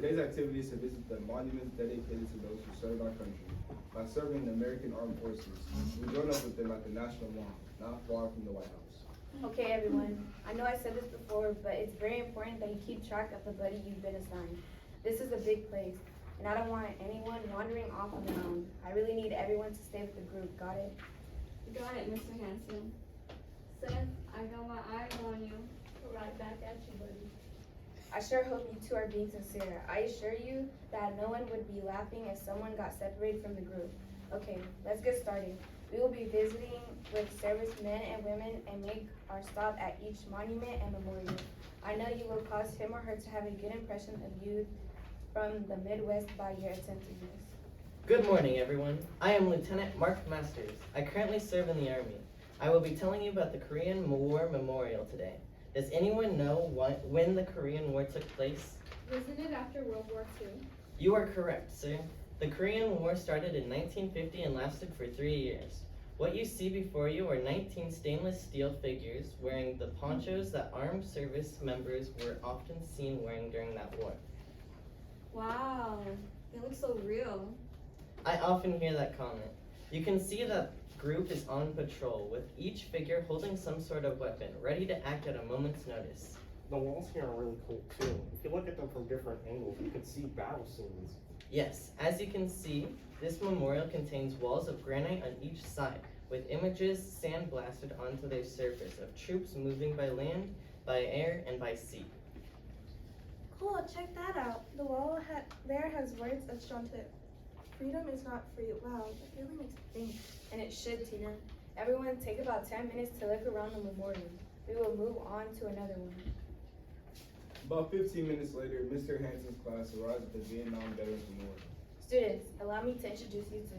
Today's activity is to visit the monuments dedicated to those who served our country. By serving the American Armed Forces, we join up with them at the National Mall, not far from the White House. Okay, everyone. I know I said this before, but it's very important that you keep track of the buddy you've been assigned. This is a big place, and I don't want anyone wandering off on their own. I really need everyone to stay with the group. Got it? Got it, Mr. Hanson. Seth, I got my eyes on you. Right back at you, buddy. I sure hope you two are being sincere. I assure you that no one would be laughing if someone got separated from the group. Okay, let's get started. We will be visiting with servicemen and women and make our stop at each monument and memorial. I know you will cause him or her to have a good impression of you from the Midwest by your attentiveness. Good morning, everyone. I am Lieutenant Mark Masters. I currently serve in the Army. I will be telling you about the Korean War Memorial today. Does anyone know when the Korean War took place? Wasn't it after World War II? You are correct, sir. The Korean War started in 1950 and lasted for 3 years. What you see before you are 19 stainless steel figures wearing the ponchos that armed service members were often seen wearing during that war. Wow, they look so real. I often hear that comment. You can see that group is on patrol, with each figure holding some sort of weapon, ready to act at a moment's notice. The walls here are really cool too. If you look at them from different angles, you can see battle scenes. Yes, as you can see, this memorial contains walls of granite on each side, with images sandblasted onto their surface of troops moving by land, by air, and by sea. Cool, check that out. The wall there has words etched onto it. Freedom is not free. Wow, that really makes me think. And it should, Tina. Everyone take about 10 minutes to look around the memorial. We will move on to another one. About 15 minutes later, Mr. Hanson's class arrives at the Vietnam Veterans Memorial. Students, allow me to introduce you to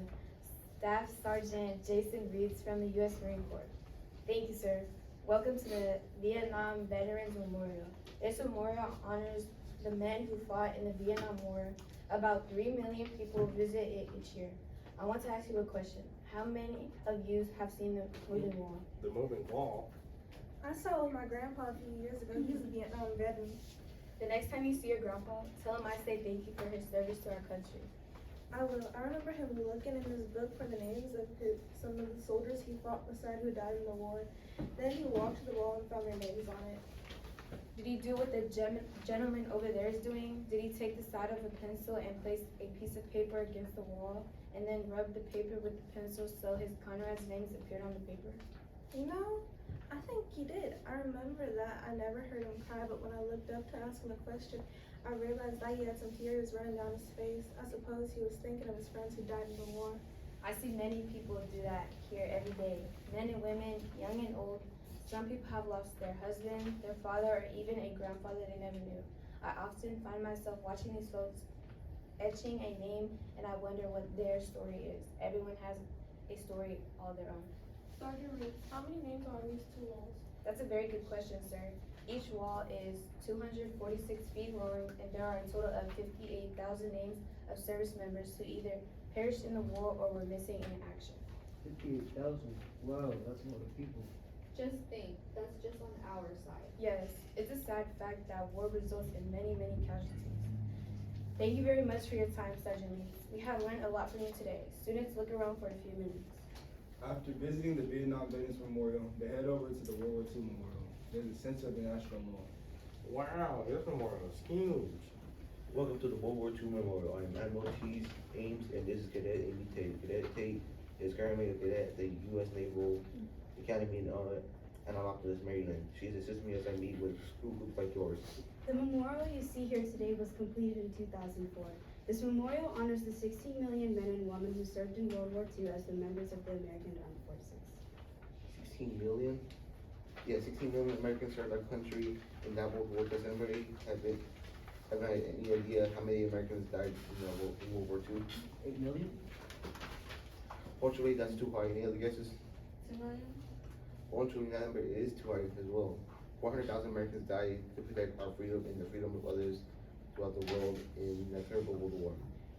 Staff Sergeant Jason Reeds from the U.S. Marine Corps. Thank you, sir. Welcome to the Vietnam Veterans Memorial. This memorial honors the men who fought in the Vietnam War. About 3 million people visit it each year. I want to ask you a question. How many of you have seen the moving wall? The moving wall. I saw it with my grandpa a few years ago. He's a Vietnam veteran. The next time you see your grandpa, tell him I say thank you for his service to our country. I will. I remember him looking in his book for the names of some of the soldiers he fought beside who died in the war. Then he walked to the wall and found their names on it. Did he do what the gentleman over there is doing? Did he take the side of a pencil and place a piece of paper against the wall and then rub the paper with the pencil so his comrades' names appeared on the paper? You know, I think he did. I remember that. I never heard him cry, but when I looked up to ask him a question, I realized that he had some tears running down his face. I suppose he was thinking of his friends who died in the war. I see many people do that here every day. Men and women, young and old. Some people have lost their husband, their father, or even a grandfather they never knew. I often find myself watching these folks etching a name, and I wonder what their story is. Everyone has a story all their own. Sergeant Reeds, how many names are on these two walls? That's a very good question, sir. Each wall is 246 feet long, and there are a total of 58,000 names of service members who either perished in the war or were missing in action. 58,000. Wow, that's a lot of people. Just think, that's just on our side. Yes, it's a sad fact that war results in many, many casualties. Thank you very much for your time, Sergeant Reeds. We have learned a lot from you today. Students, look around for a few minutes. After visiting the Vietnam Veterans Memorial, they head over to the World War II Memorial. Near the center of the National Mall. Wow, this memorial is huge. Welcome to the World War II Memorial. I am Admiral Cheese Ames, and this is Cadet Amy Tate. Cadet Tate is currently a cadet at the U.S. Naval Academy in Annapolis, Maryland. She is assisting me as I meet with school groups like yours. The memorial you see here today was completed in 2004. This memorial honors the 16 million men and women who served in World War II as the members of the American Armed Forces. 16 million? Yeah, 16 million Americans served our country in that World War. Does anybody have any idea how many Americans died in World War II? 8 million? Fortunately, that's too high. Any other guesses? 2 million? Fortunately, that number is too high as well. 400,000 Americans died to protect our freedom and the freedom of others throughout the world in that terrible World War.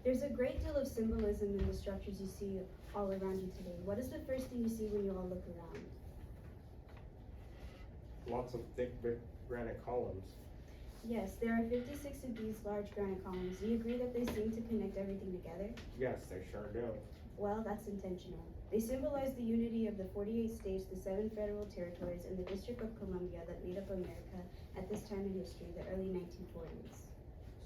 There's a great deal of symbolism in the structures you see all around you today. What is the first thing you see when you all look around? Lots of thick brick granite columns. Yes, there are 56 of these large granite columns. Do you agree that they seem to connect everything together? Yes, they sure do. Well, that's intentional. They symbolize the unity of the 48 states, the 7 federal territories, and the District of Columbia that made up America at this time in history, the early 1940s.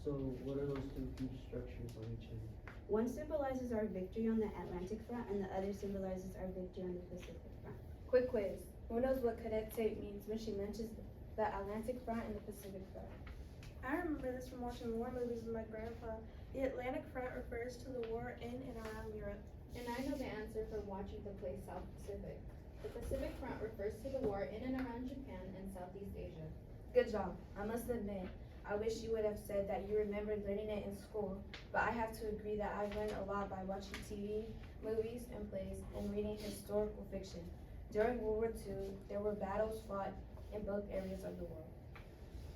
So what are those two huge structures on each end? One symbolizes our victory on the Atlantic front, and the other symbolizes our victory on the Pacific front. Quick quiz. Who knows what Cadet Tate means when she mentions the Atlantic front and the Pacific front? I remember this from watching war movies with my grandpa. The Atlantic Front refers to the war in and around Europe. And I know the answer from watching the play South Pacific. The Pacific Front refers to the war in and around Japan and Southeast Asia. Good job. I must admit, I wish you would have said that you remembered learning it in school, but I have to agree that I've learned a lot by watching TV, movies, and plays, and reading historical fiction. During World War II, there were battles fought in both areas of the world.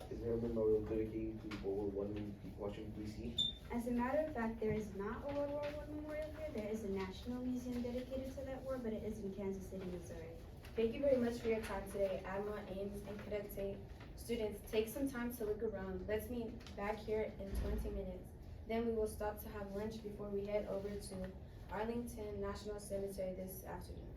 Is there a memorial dedicated to World War I in Washington, D.C.? As a matter of fact, there is not a World War I memorial here. There is a national museum dedicated to that war, but it is in Kansas City, Missouri. Thank you very much for your time today, Admiral Ames and Cadet Tate. Students, take some time to look around. Let's meet back here in 20 minutes. Then we will stop to have lunch before we head over to Arlington National Cemetery this afternoon.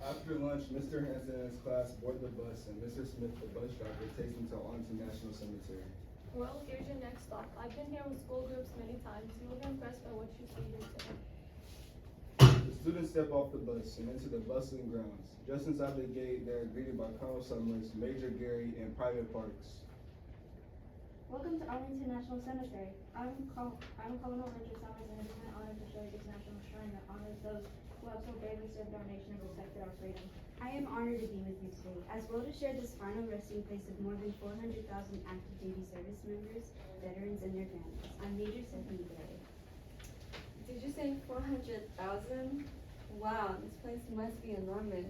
After lunch, Mr. Hanson and his class board the bus, and Mr. Smith, the bus driver, takes them to Arlington National Cemetery. Well, here's your next stop. I've been here with school groups many times. You will be impressed by what you see here today. The students step off the bus and into the bustling grounds. Just inside the gate, they are greeted by Colonel Summers, Major Gary, and Private Parks. Welcome to Arlington National Cemetery. I'm Colonel Richard Summers, and it is my honor to show you this national shrine that honors those who have so bravely served our nation and protected our freedom. I am honored to be with you today, as well to share this final resting place of more than 400,000 active duty service members, veterans, and their families. I'm Major Stephanie Gray. Did you say 400,000? Wow, this place must be enormous.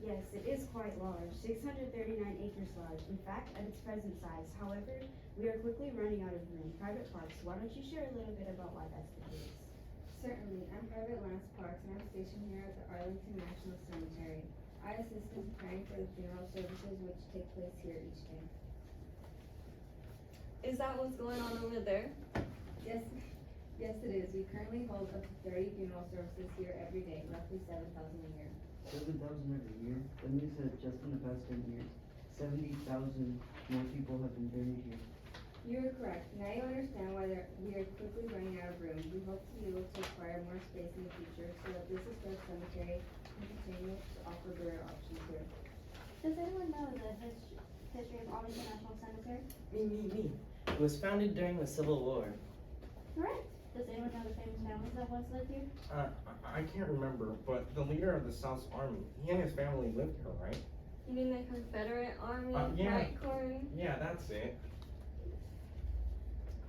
Yes, it is quite large, 639 acres large, in fact, at its present size. However, we are quickly running out of room. Private Parks, why don't you share a little bit about why that's the case? Certainly, I'm Private Lance Parks, and I'm stationed here at the Arlington National Cemetery. I assist in preparing for the funeral services which take place here each day. Is that what's going on over there? Yes, yes it is. We currently hold up to 30 funeral services here every day, roughly 7,000 a year. 7,000 every year? That means that just in the past 10 years, 70,000 more people have been buried here. You're correct. Now you understand why we are quickly running out of room. We hope to be able to acquire more space in the future so that this historic cemetery can continue to offer better options here. Does anyone know the history of Arlington National Cemetery? Me. It was founded during the Civil War. Correct. Does anyone know the famous families that once lived here? I can't remember, but the leader of the South Army, he and his family lived here, right? You mean the Confederate Army? Yeah. Right, Corey? Yeah, that's it.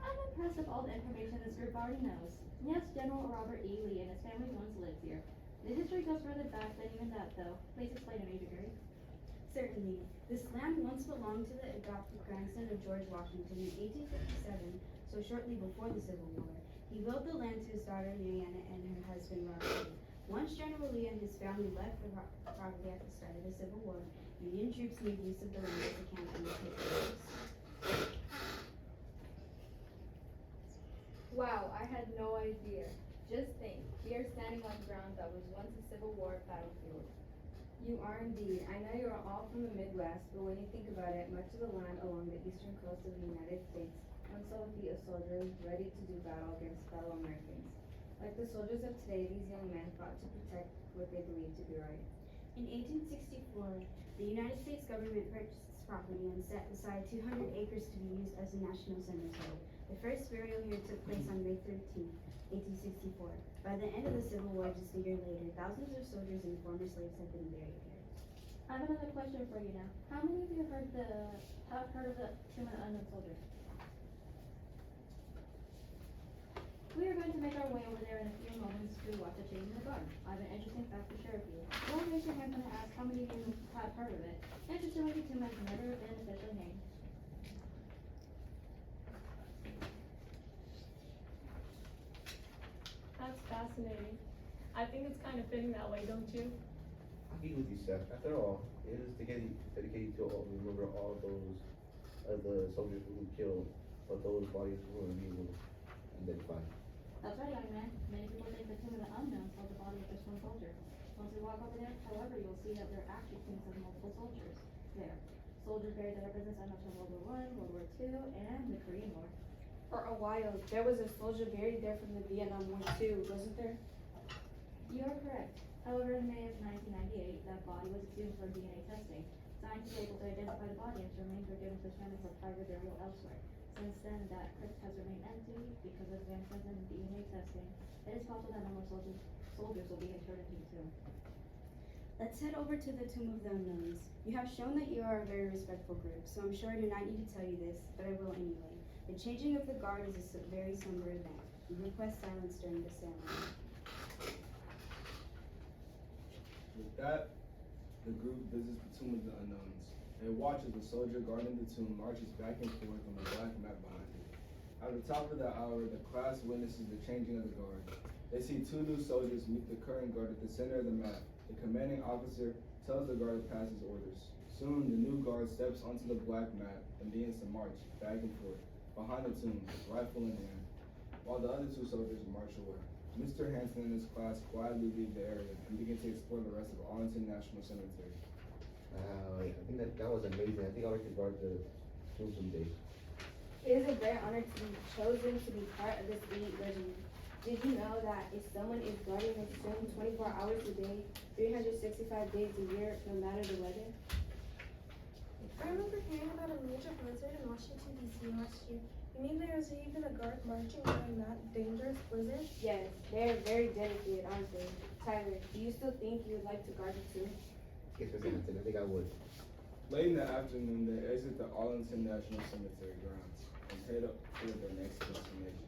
I'm impressed with all the information this group already knows. Yes, General Robert E. Lee and his family once lived here. The history goes further back than even that, though. Please explain to Major Gary. Certainly. This land once belonged to the adopted grandson of George Washington in 1857, so shortly before the Civil War. He willed the land to his daughter Mariana and her husband Robert Lee. Once General Lee and his family left the property at the start of the Civil War, Union troops made use of the land as a camp and located. Wow, I had no idea. Just think, we are standing on ground that was once a Civil War battlefield. You are indeed. I know you are all from the Midwest, but when you think about it, much of the land along the eastern coast of the United States once saw be a soldier ready to do battle against fellow Americans. Like the soldiers of today, these young men fought to protect what they believed to be right. In 1864, the United States government purchased this property and set aside 200 acres to be used as a national cemetery. The first burial here took place on May 13, 1864. By the end of the Civil War, just a year later, thousands of soldiers and former slaves have been buried here. I have another question for you now. How many of you have heard of the Tomb of the Unknown Soldier? We are going to make our way over there in a few moments to watch a change in the guard. I have an interesting fact to share with you. Don't raise your hand when I ask how many of you have heard of it. Interestingly, the tomb has never been officially named. fascinating. I think it's kind of fitting that way, don't you? I agree with you, Seth. After all, it is dedicated to all, remember all those the soldiers who were killed, but those bodies who were able to identify. That's right, young man. Many people think the Tomb of the Unknown held the body of just one soldier. Once we walk over there, however, you'll see that there are actually tombs of multiple soldiers there. Soldiers buried that represent so much of World War I, World War II, and the Korean War. For a while, there was a soldier buried there from the Vietnam War too, wasn't there? You are correct. However, in May of 1998, that body was exhumed for DNA testing. Scientists were able to identify the body and its remains were given to his family for private burial elsewhere. Since then, that crypt has remained empty because of advancements in DNA testing. It is possible that no more soldiers will be interred into the tomb. Let's head over to the Tomb of the Unknowns. You have shown that you are a very respectful group, so I'm sure I do not need to tell you this, but I will anyway. The changing of the guard is a very somber event. We request silence during the ceremony. With that, the group visits the Tomb of the Unknowns. They watch as the soldier guarding the tomb marches back and forth on the black map behind it. At the top of the hour, the class witnesses the changing of the guard. They see two new soldiers meet the current guard at the center of the map. The commanding officer tells the guard to pass his orders. Soon, the new guard steps onto the black map and begins to march back and forth behind the tomb, rifle in hand, while the other two soldiers march away. Mr. Hanson and his class quietly leave the area and begin to explore the rest of Arlington National Cemetery. I think that was amazing. I think I'd like to guard the tomb someday. It is a great honor to be chosen to be part of this elite regiment. Did you know that if someone is guarding this tomb 24 hours a day, 365 days a year, no matter the weather? I remember hearing about a major blizzard in Washington, D.C. last year. You mean there was even a guard marching during that dangerous blizzard? Yes, they're very dedicated, aren't they? Tyler, do you still think you would like to guard the tomb? Yes, Mr. Hanson, I think I would. Late in the afternoon, they exit the Arlington National Cemetery grounds and head up toward their next destination.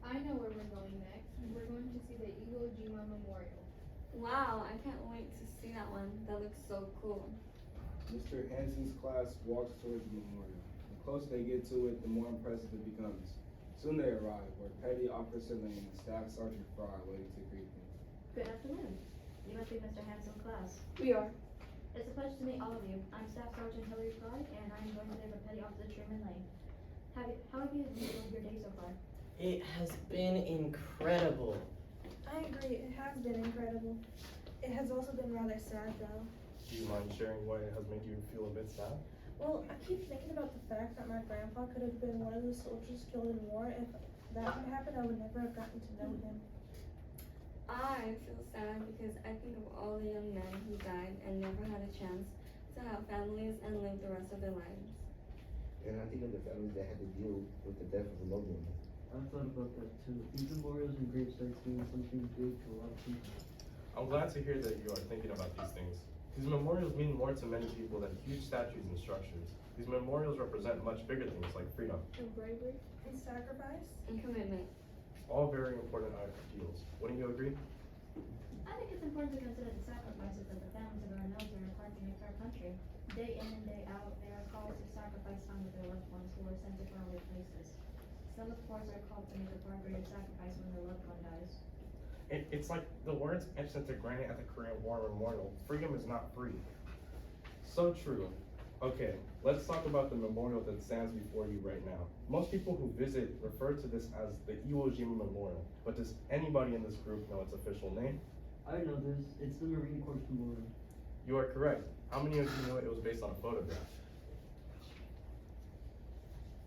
I know where we're going next. We're going to see the Iwo Jima Memorial. Wow, I can't wait to see that one. That looks so cool. Mr. Hanson's class walks towards the memorial. The closer they get to it, the more impressive it becomes. Soon they arrive, where Petty Officer Lane and Staff Sergeant Fry are waiting to greet them. Good afternoon. You must be Mr. Hanson's class. We are. It's a pleasure to meet all of you. I'm Staff Sergeant Hillary Fry, and I'm joined today by Petty Officer Truman Lane. How have you enjoyed your day so far? It has been incredible. I agree, it has been incredible. It has also been rather sad though. Do you mind sharing why it has made you feel a bit sad? Well, I keep thinking about the fact that my grandpa could have been one of the soldiers killed in war. If that had happened, I would never have gotten to know him. I feel sad because I think of all the young men who died and never had a chance to have families and live the rest of their lives. And I think of the families that had to deal with the death of a loved one. I've thought about that too. These memorials and gravesites mean something big to a lot of people. I'm glad to hear that you are thinking about these things. These memorials mean more to many people than huge statues and structures. These memorials represent much bigger things like freedom. And bravery. And sacrifice. And commitment. All very important ideals. Wouldn't you agree? I think it's important to consider the sacrifices that the families of our military are required to make for our country. Day in and day out, they are called to sacrifice time with their loved ones who are sent to faraway places. Some, of course, are called to make a far greater sacrifice when their loved one dies. It's like the words etched into granite at the Korean War Memorial. Freedom is not free. So true. Okay, let's talk about the memorial that stands before you right now. Most people who visit refer to this as the Iwo Jima Memorial, but does anybody in this group know its official name? I know this. It's the Marine Corps Memorial. You are correct. How many of you knew it was based on a photograph?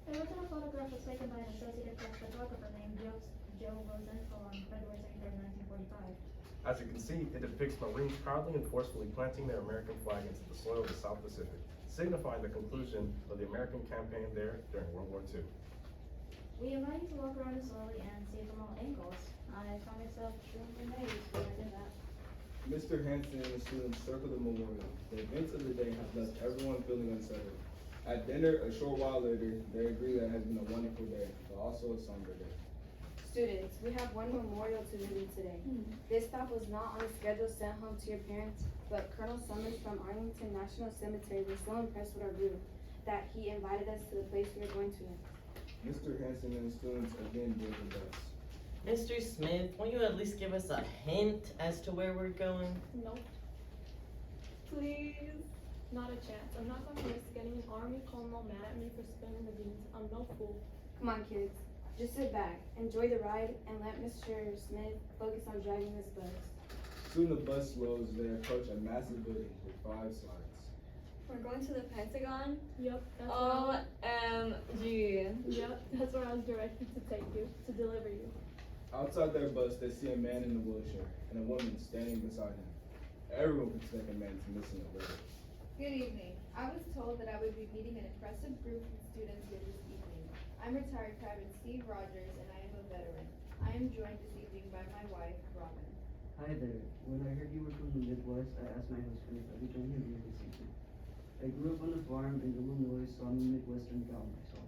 The original photograph was taken by an Associated Press photographer named Joe Rosenthal on February 23, 1945. As you can see, it depicts Marines proudly and forcefully planting their American flag into the soil of the South Pacific, signifying the conclusion of the American campaign there during World War II. We invite you to walk around it slowly and see it from all angles. I found myself truly amazed when I did that. Mr. Hanson and the students circle the memorial. The events of the day have left everyone feeling unsettled. At dinner, a short while later, they agree that it has been a wonderful day, but also a somber day. Students, we have one memorial to visit today. This stop was not on the schedule sent home to your parents, but Colonel Summers from Arlington National Cemetery was so impressed with our group that he invited us to the place we are going to next. Mr. Hanson and the students again did their best. Mr. Smith, won't you at least give us a hint as to where we're going? Nope. Please. Not a chance. I'm not gonna risk getting an army colonel mad at me for spilling the beans. I'm no fool. Come on, kids. Just sit back, enjoy the ride, and let Mr. Smith focus on driving this bus. Soon the bus slows as they approach a massive building with 5 slides. We're going to the Pentagon? Yep, that's where OMG. Yep, that's where I was directed to take you, to deliver you. Outside their bus, they see a man in a wheelchair and a woman standing beside him. Everyone can expect a man to miss in a way. Good evening. I was told that I would be meeting an impressive group of students here this evening. I'm retired Private Steve Rogers and I am a veteran. I am joined this evening by my wife, Robin. Hi there. When I heard you were from the Midwest, I asked my husband if I could join him here this evening. I grew up on a farm in Illinois, so I'm a Midwestern gal myself.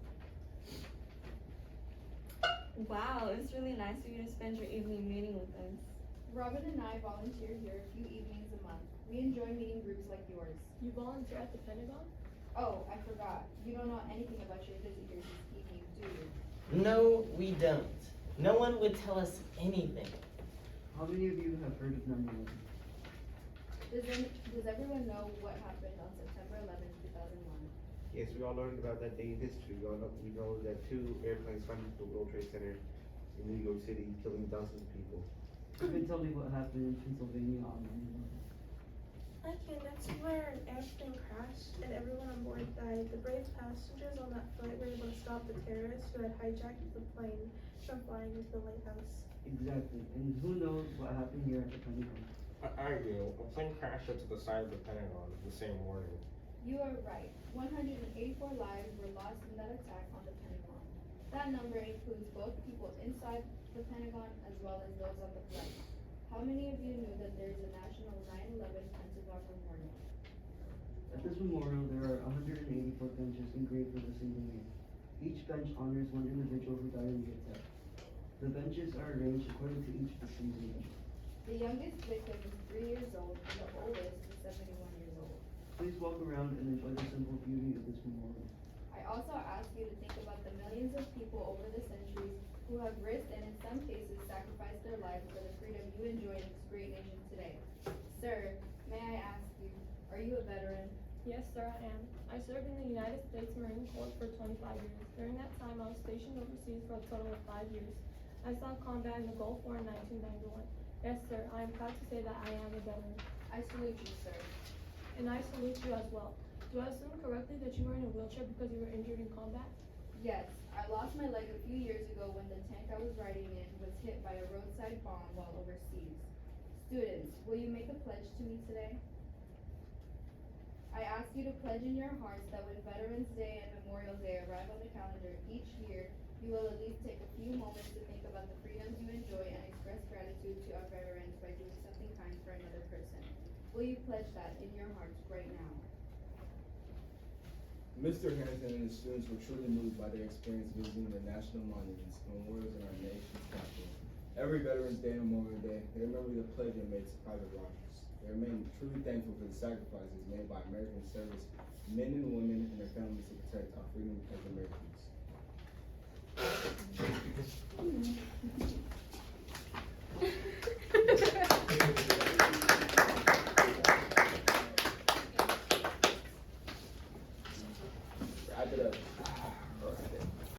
Wow, it's really nice of you to spend your evening meeting with us. Robin and I volunteer here a few evenings a month. We enjoy meeting groups like yours. You volunteer at the Pentagon? Oh, I forgot. You don't know anything about your visit here this evening, do you? No, we don't. No one would tell us anything. How many of you have heard of 9/11? Does everyone know what happened on September 11th, 2001? Yes, we all learned about that day in history. We know that 2 airplanes crashed into the World Trade Center in New York City, killing thousands of people. You can tell me what happened in Pennsylvania on 9/11. I can. That's where an airplane crashed and everyone on board died. The brave passengers on that flight were able to stop the terrorists who had hijacked the plane from flying into the lighthouse. Exactly. And who knows what happened here at the Pentagon? I do. A plane crashed into the side of the Pentagon the same morning. You are right. 184 lives were lost in that attack on the Pentagon. That number includes both people inside the Pentagon as well as those on the flight. How many of you knew that there is a national 9/11 Pentagon Memorial? At this memorial, there are 184 benches engraved with a single name. Each bench honors one individual who died in the attack. The benches are arranged according to each victim's age. The youngest victim is 3 years old and the oldest is 71 years old. Please walk around and enjoy the simple beauty of this memorial. I also ask you to think about the millions of people over the centuries who have risked and in some cases sacrificed their lives for the freedom you enjoy in this great nation today. Sir, may I ask you, are you a veteran? Yes, sir, I am. I served in the United States Marine Corps for 25 years. During that time, I was stationed overseas for a total of 5 years. I saw combat in the Gulf War in 1991. Yes, sir, I am proud to say that I am a veteran. I salute you, sir. And I salute you as well. Do I assume correctly that you were in a wheelchair because you were injured in combat? Yes, I lost my leg a few years ago when the tank I was riding in was hit by a roadside bomb while overseas. Students, will you make a pledge to me today? I ask you to pledge in your hearts that when Veterans Day and Memorial Day arrive on the calendar each year, you will at least take a few moments to think about the freedoms you enjoy and express gratitude to our veterans by doing something kind for another person. Will you pledge that in your hearts right now? Mr. Harrington and his students were truly moved by their experience visiting the national monuments and memorials in our nation's capital. Every Veterans Day and Memorial Day, they remember the pledge they made to Private Rogers. They remain truly thankful for the sacrifices made by American service men and women and their families to protect our freedom as Americans.